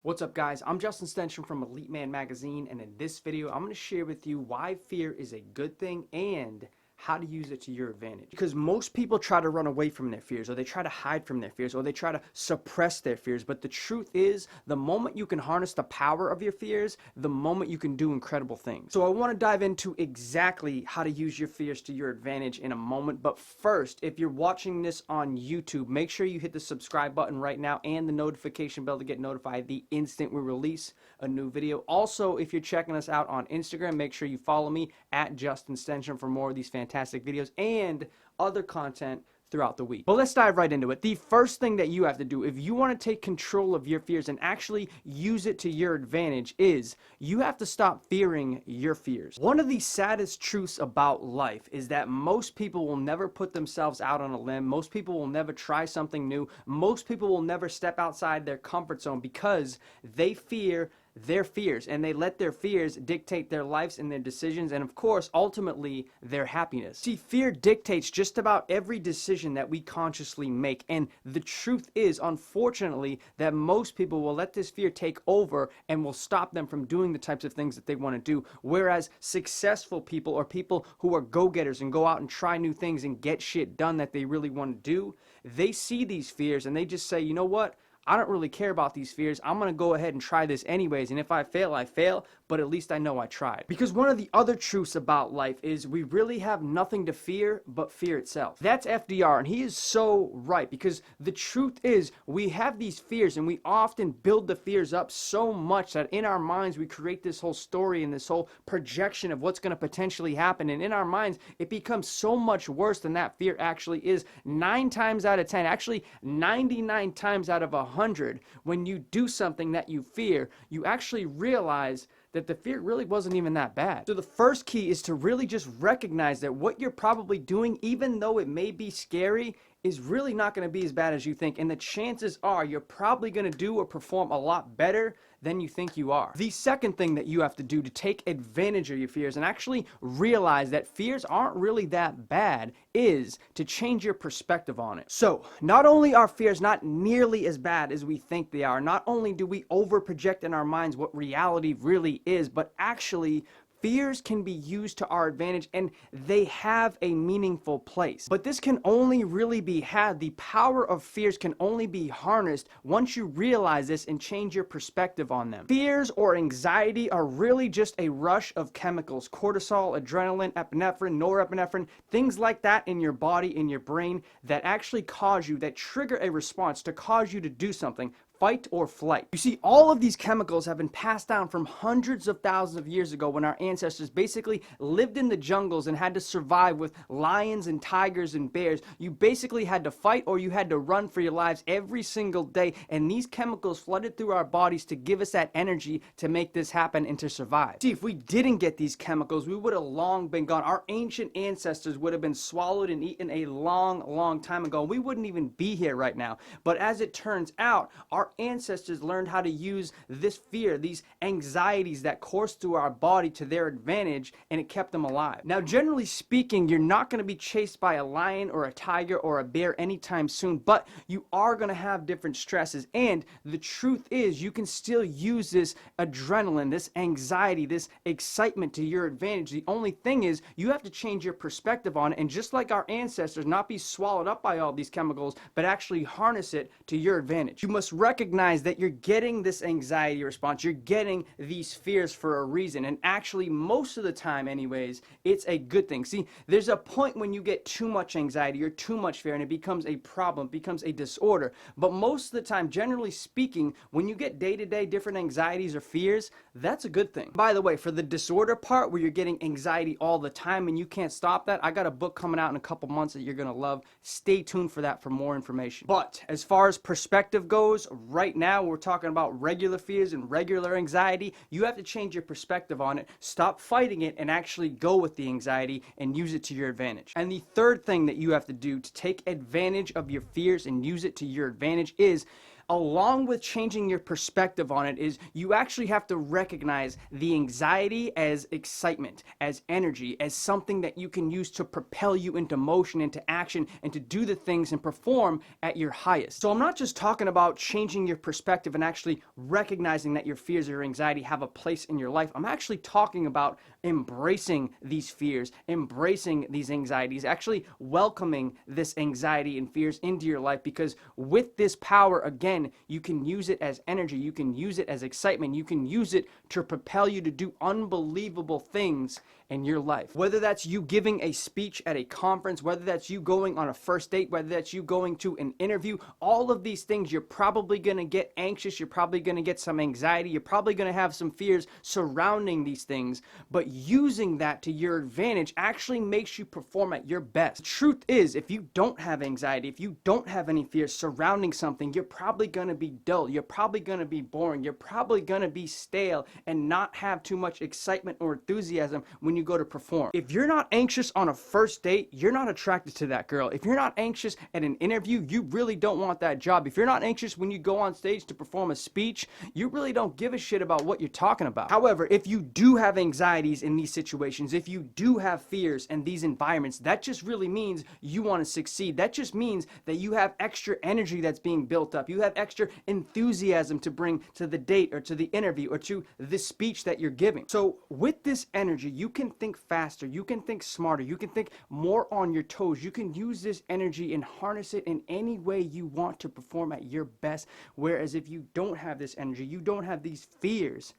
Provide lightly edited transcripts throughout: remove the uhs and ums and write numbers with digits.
What's up, guys? I'm Justin Stenstrom from Elite Man Magazine, and in this video I'm going to share with you why fear is a good thing and how to use it to your advantage. Because most people try to run away from their fears, or they try to hide from their fears, or they try to suppress their fears. But the truth is, the moment you can harness the power of your fears, the moment you can do incredible things. So I want to dive into exactly how to use your fears to your advantage in a moment. But first, if you're watching this on YouTube, make sure you hit the subscribe button right now and the notification bell to get notified the instant we release a new video. Also, if you're checking us out on Instagram, make sure you follow me at Justin Stenstrom for more of these fantastic videos and other content throughout the week. But let's dive right into it. The first thing that you have to do if you want to take control of your fears and actually use it to your advantage is you have to stop fearing your fears. One of the saddest truths about life is that most people will never put themselves out on a limb. Most people will never try something new. Most people will never step outside their comfort zone because they fear their fears, and they let their fears dictate their lives and their decisions, and of course ultimately their happiness. See, fear dictates just about every decision that we consciously make, and the truth is, unfortunately, that most people will let this fear take over and will stop them from doing the types of things that they want to do, whereas successful people, or people who are go-getters and go out and try new things and get shit done that they really want to do, they see these fears and they just say, you know what, I don't really care about these fears. I'm going to go ahead and try this anyways. And if I fail, I fail, but at least I know I tried. Because one of the other truths about life is we really have nothing to fear but fear itself. That's FDR, and he is so right, because the truth is we have these fears and we often build the fears up so much that in our minds we create this whole story and this whole projection of what's going to potentially happen. And in our minds, it becomes so much worse than that fear actually is. 9 times out of 10, actually 99 times out of 100, when you do something that you fear, you actually realize that the fear really wasn't even that bad. So the first key is to really just recognize that what you're probably doing, even though it may be scary, is really not going to be as bad as you think, and the chances are you're probably going to do or perform a lot better than you think you are. The second thing that you have to do to take advantage of your fears and actually realize that fears aren't really that bad is to change your perspective on it. So not only are fears not nearly as bad as we think they are, not only do we overproject in our minds what reality really is, but actually fears can be used to our advantage, and they have a meaningful place. But this can only really be had, the power of fears can only be harnessed once you realize this and change your perspective on them. Fears or anxiety are really just a rush of chemicals, cortisol, adrenaline, epinephrine, norepinephrine, things like that in your body, in your brain, that actually cause you, that trigger a response to cause you to do something. Fight or flight. You see, all of these chemicals have been passed down from hundreds of thousands of years ago when our ancestors basically lived in the jungles and had to survive with lions and tigers and bears. You basically had to fight or you had to run for your lives every single day, and these chemicals flooded through our bodies to give us that energy to make this happen and to survive. See, if we didn't get these chemicals, we would have long been gone. Our ancient ancestors would have been swallowed and eaten a long time ago. We wouldn't even be here right now. But as it turns out, our ancestors learned how to use this fear, these anxieties that course through our body to their advantage, and it kept them alive. Now, generally speaking, you're not going to be chased by a lion or a tiger or a bear anytime soon, but you are going to have different stresses, and the truth is you can still use this adrenaline, this anxiety, this excitement to your advantage. The only thing is you have to change your perspective on it, and just like our ancestors, not be swallowed up by all these chemicals, but actually harness it to your advantage. You must recognize that you're getting this anxiety response, you're getting these fears for a reason, and actually most of the time anyways, it's a good thing. See, there's a point when you get too much anxiety or too much fear and it becomes a problem, becomes a disorder, but most of the time, generally speaking, when you get day-to-day different anxieties or fears, that's a good thing. By the way, for the disorder part where you're getting anxiety all the time and you can't stop that, I got a book coming out in a couple months that you're gonna love. Stay tuned for that for more information. But as far as perspective goes, right now we're talking about regular fears and regular anxiety. You have to change your perspective on it, stop fighting it, and actually go with the anxiety and use it to your advantage. And the third thing that you have to do to take advantage of your fears and use it to your advantage is along with changing your perspective on it, is you actually have to recognize the anxiety as excitement, as energy, as something that you can use to propel you into motion, into action, and to do the things and perform at your highest. So I'm not just talking about changing your perspective and actually recognizing that your fears or your anxiety have a place in your life. I'm actually talking about embracing these fears, embracing these anxieties, actually welcoming this anxiety and fears into your life, because with this power, again, you can use it as energy, you can use it as excitement, you can use it to propel you to do unbelievable things in your life. Whether that's you giving a speech at a conference, whether that's you going on a first date, whether that's you going to an interview, all of these things, you're probably going to get anxious, you're probably going to get some anxiety, you're probably going to have some fears surrounding these things, but using that to your advantage actually makes you perform at your best. The truth is, if you don't have anxiety, if you don't have any fears surrounding something, you're probably going to be dull, you're probably going to be boring, you're probably going to be stale and not have too much excitement or enthusiasm when you go to perform. If you're not anxious on a first date, you're not attracted to that girl. If you're not anxious at an interview, you really don't want that job. If you're not anxious when you go on stage to perform a speech, you really don't give a shit about what you're talking about. However, if you do have anxieties in these situations, if you do have fears in these environments, that just really means you want to succeed. That just means that you have extra energy that's being built up. You have extra enthusiasm to bring to the date or to the interview or to the speech that you're giving. So with this energy, you can think faster, you can think smarter, you can think more on your toes. You can use this energy and harness it in any way you want to perform at your best. Whereas if you don't have this energy, you don't have these fears,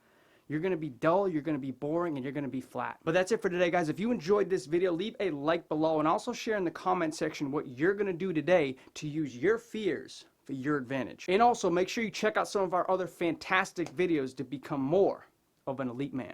you're going to be dull, you're going to be boring, and you're going to be flat. But that's it for today, guys. If you enjoyed this video, leave a like below and also share in the comment section what you're going to do today to use your fears for your advantage. And also make sure you check out some of our other fantastic videos to become more of an elite man.